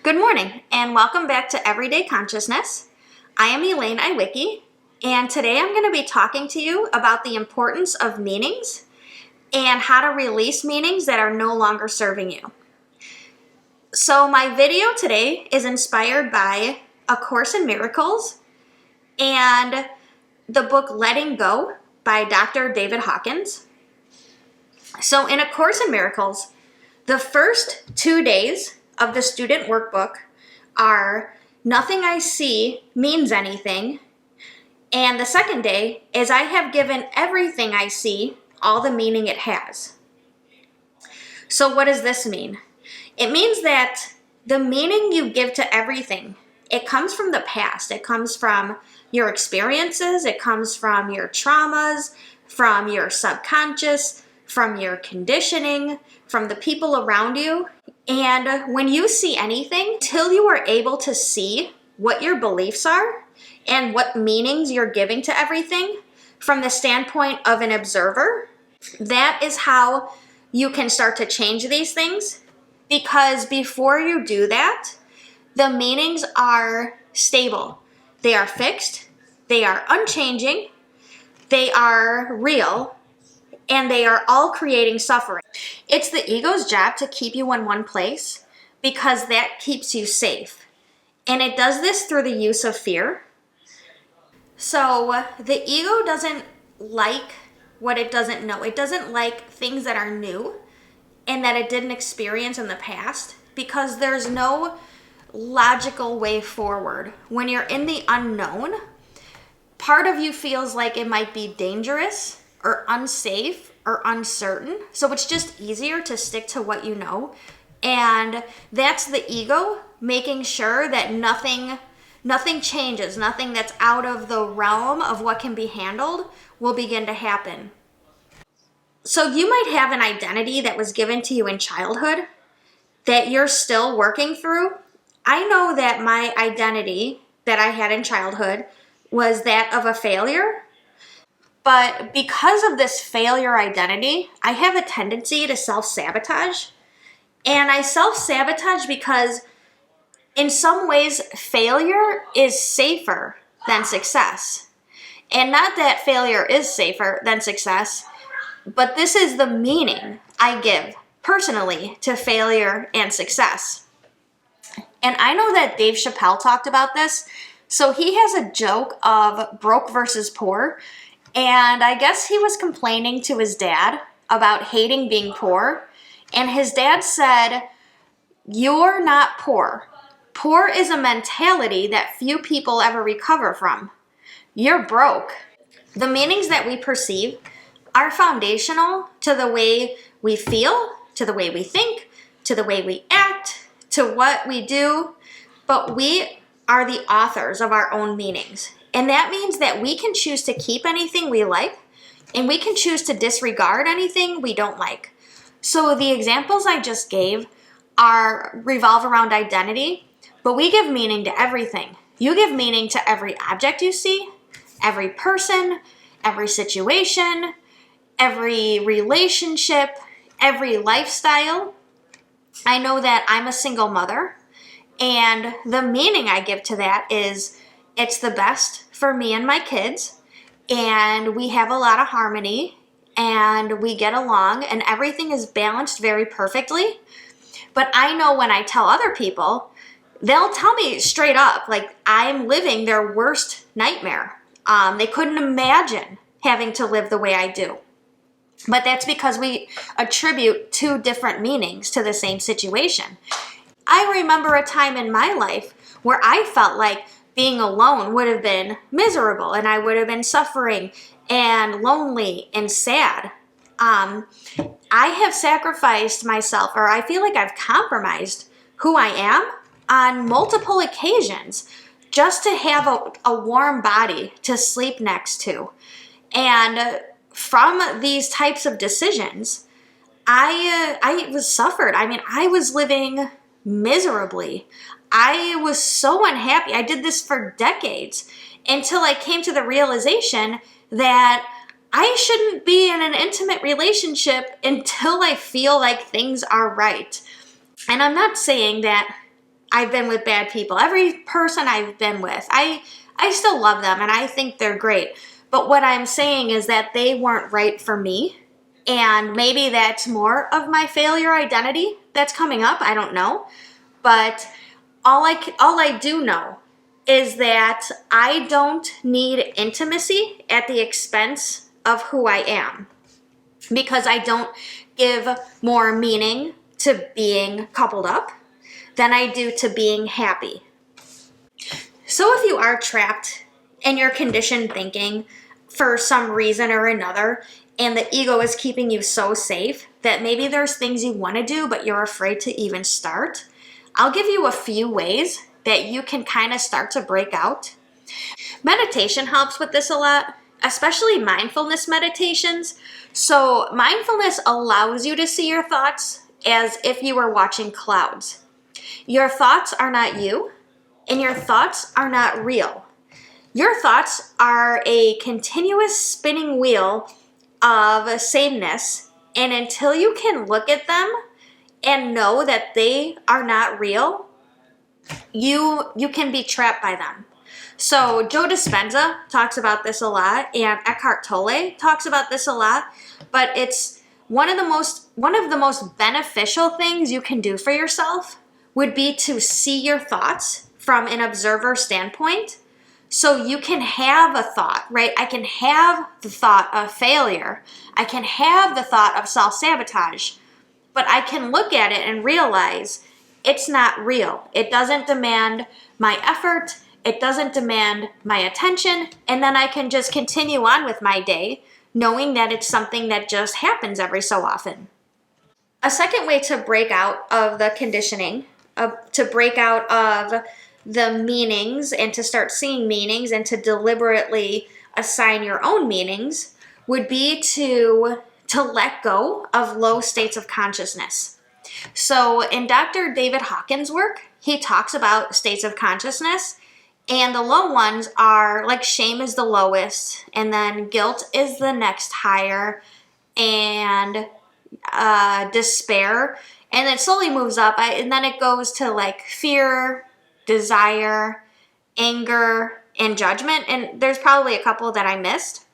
Good morning and welcome back to Everyday Consciousness. I am Elaine Iwicki, and today I'm going to be talking to you about the importance of meanings and how to release meanings that are no longer serving you. So my video today is inspired by A Course in Miracles and the book Letting Go by Dr. David Hawkins. So in A Course in Miracles, the first 2 days of the student workbook are nothing I see means anything, and the second day is I have given everything I see all the meaning it has. So what does this mean? It means that the meaning you give to everything, it comes from the past. It comes from your experiences, it comes from your traumas, from your subconscious, from your conditioning, from the people around you. And when you see anything, till you are able to see what your beliefs are and what meanings you're giving to everything from the standpoint of an observer, that is how you can start to change these things. Because before you do that, the meanings are stable. They are fixed, they are unchanging, they are real, and they are all creating suffering. It's the ego's job to keep you in one place because that keeps you safe. And it does this through the use of fear. So the ego doesn't like what it doesn't know. It doesn't like things that are new and that it didn't experience in the past because there's no logical way forward. When you're in the unknown, part of you feels like it might be dangerous or unsafe or uncertain. So it's just easier to stick to what you know. And that's the ego making sure that nothing changes, nothing that's out of the realm of what can be handled will begin to happen. So you might have an identity that was given to you in childhood that you're still working through. I know that my identity that I had in childhood was that of a failure. But because of this failure identity, I have a tendency to self-sabotage. And I self-sabotage because in some ways, failure is safer than success. And not that failure is safer than success, but this is the meaning I give personally to failure and success. And I know that Dave Chappelle talked about this. So he has a joke of broke versus poor. And I guess he was complaining to his dad about hating being poor. And his dad said, "You're not poor. Poor is a mentality that few people ever recover from. You're broke." The meanings that we perceive are foundational to the way we feel, to the way we think, to the way we act, to what we do. But we are the authors of our own meanings. And that means that we can choose to keep anything we like, and we can choose to disregard anything we don't like. So the examples I just gave revolve around identity, but we give meaning to everything. You give meaning to every object you see, every person, every situation, every relationship, every lifestyle. I know that I'm a single mother, and the meaning I give to that is it's the best for me and my kids, and we have a lot of harmony, and we get along, and everything is balanced very perfectly. But I know when I tell other people, they'll tell me straight up, like I'm living their worst nightmare. They couldn't imagine having to live the way I do. But that's because we attribute two different meanings to the same situation. I remember a time in my life where I felt like being alone would have been miserable and I would have been suffering and lonely and sad. I have sacrificed myself, or I feel like I've compromised who I am on multiple occasions just to have a warm body to sleep next to. And from these types of decisions, I was suffered. I mean, I was living miserably. I was so unhappy. I did this for decades until I came to the realization that I shouldn't be in an intimate relationship until I feel like things are right. And I'm not saying that I've been with bad people. Every person I've been with, I still love them and I think they're great. But what I'm saying is that they weren't right for me. And maybe that's more of my failure identity that's coming up. I don't know. But all I do know is that I don't need intimacy at the expense of who I am, because I don't give more meaning to being coupled up than I do to being happy. So if you are trapped in your conditioned thinking for some reason or another, and the ego is keeping you so safe that maybe there's things you want to do but you're afraid to even start, I'll give you a few ways that you can kind of start to break out. Meditation helps with this a lot, especially mindfulness meditations. So mindfulness allows you to see your thoughts as if you were watching clouds. Your thoughts are not you, and your thoughts are not real. Your thoughts are a continuous spinning wheel of sameness, and until you can look at them and know that they are not real, you can be trapped by them. So Joe Dispenza talks about this a lot, and Eckhart Tolle talks about this a lot, but it's one of the most beneficial things you can do for yourself would be to see your thoughts from an observer standpoint. So you can have a thought, right? I can have the thought of failure. I can have the thought of self-sabotage, but I can look at it and realize it's not real. It doesn't demand my effort. It doesn't demand my attention. And then I can just continue on with my day, knowing that it's something that just happens every so often. A second way to break out of the conditioning, to break out of the meanings and to start seeing meanings and to deliberately assign your own meanings, would be to let go of low states of consciousness. So in Dr. David Hawkins' work, he talks about states of consciousness, and the low ones are like shame is the lowest, and then guilt is the next higher, and despair, and it slowly moves up, and then it goes to like fear, desire, anger, and judgment, and there's probably a couple that I missed.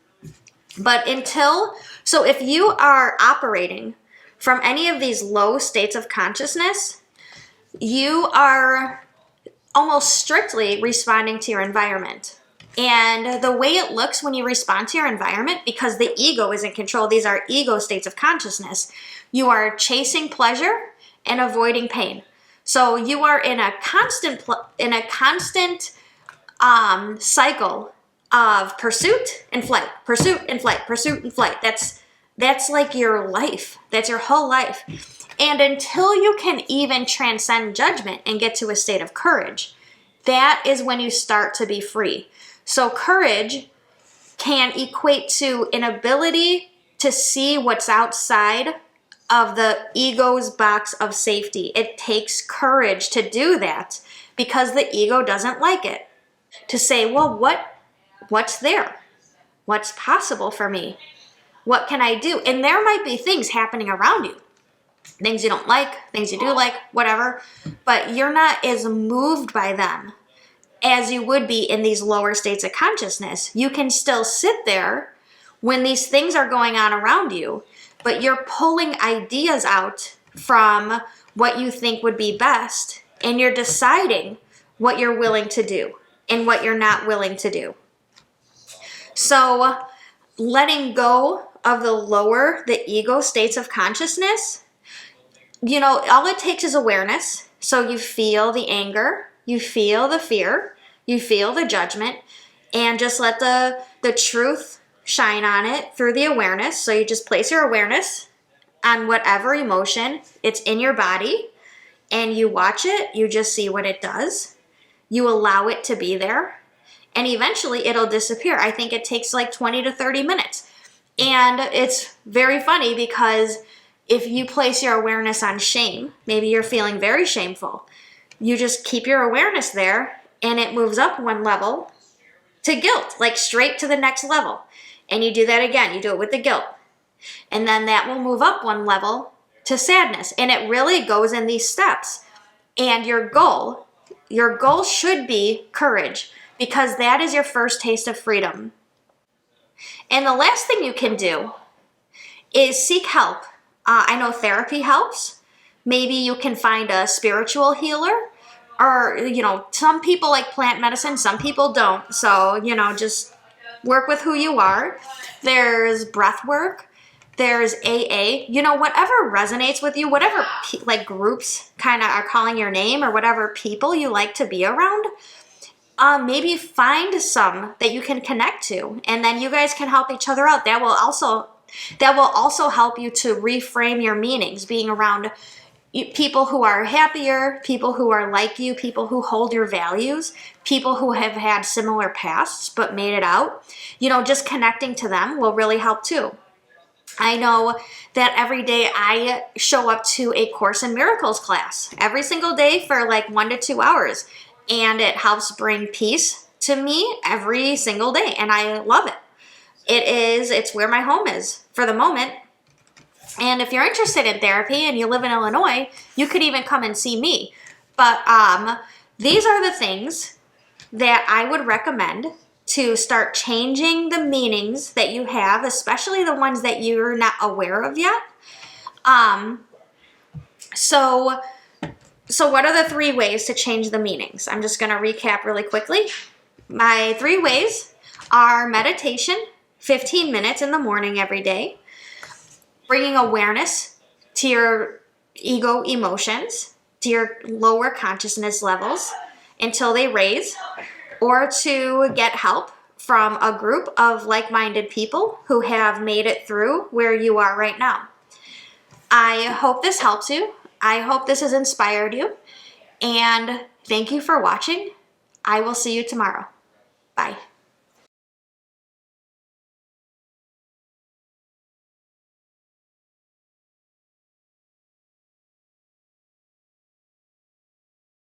But so if you are operating from any of these low states of consciousness, you are almost strictly responding to your environment. And the way it looks when you respond to your environment, because the ego is in control, these are ego states of consciousness, you are chasing pleasure and avoiding pain. So you are in a constant cycle of pursuit and flight, pursuit and flight, pursuit and flight. That's like your life. That's your whole life. And until you can even transcend judgment and get to a state of courage, that is when you start to be free. So courage can equate to an ability to see what's outside of the ego's box of safety. It takes courage to do that because the ego doesn't like it. To say, well, what's there? What's possible for me? What can I do? And there might be things happening around you. Things you don't like, things you do like, whatever. But you're not as moved by them as you would be in these lower states of consciousness. You can still sit there when these things are going on around you, but you're pulling ideas out from what you think would be best, and you're deciding what you're willing to do and what you're not willing to do. So letting go of the ego states of consciousness, all it takes is awareness. So you feel the anger, you feel the fear, you feel the judgment, and just let the truth shine on it through the awareness. So you just place your awareness on whatever emotion it's in your body, and you watch it, you just see what it does. You allow it to be there, and eventually it'll disappear. I think it takes like 20 to 30 minutes. And it's very funny because if you place your awareness on shame, maybe you're feeling very shameful, you just keep your awareness there and it moves up one level to guilt, like straight to the next level. And you do that again, you do it with the guilt. And then that will move up one level to sadness. And it really goes in these steps. And your goal your goal should be courage, because that is your first taste of freedom. And the last thing you can do is seek help. I know therapy helps. Maybe you can find a spiritual healer, or, some people like plant medicine, some people don't. So, just work with who you are. There's breath work. There's AA. Whatever resonates with you, whatever groups kind of are calling your name, or whatever people you like to be around. Maybe find some that you can connect to, and then you guys can help each other out. That will also help you to reframe your meanings, being around people who are happier, people who are like you, people who hold your values, people who have had similar pasts but made it out. Just connecting to them will really help too. I know that every day I show up to a Course in Miracles class every single day for 1 to 2 hours, and it helps bring peace to me every single day, and I love it. It's where my home is for the moment. And if you're interested in therapy and you live in Illinois, you could even come and see me. But these are the things that I would recommend to start changing the meanings that you have, especially the ones that you're not aware of yet. So what are the 3 ways to change the meanings? I'm just going to recap really quickly. My 3 ways are meditation, 15 minutes in the morning every day, bringing awareness to your ego emotions, to your lower consciousness levels until they raise, or to get help from a group of like-minded people who have made it through where you are right now. I hope this helps you. I hope this has inspired you. And thank you for watching. I will see you tomorrow. Bye.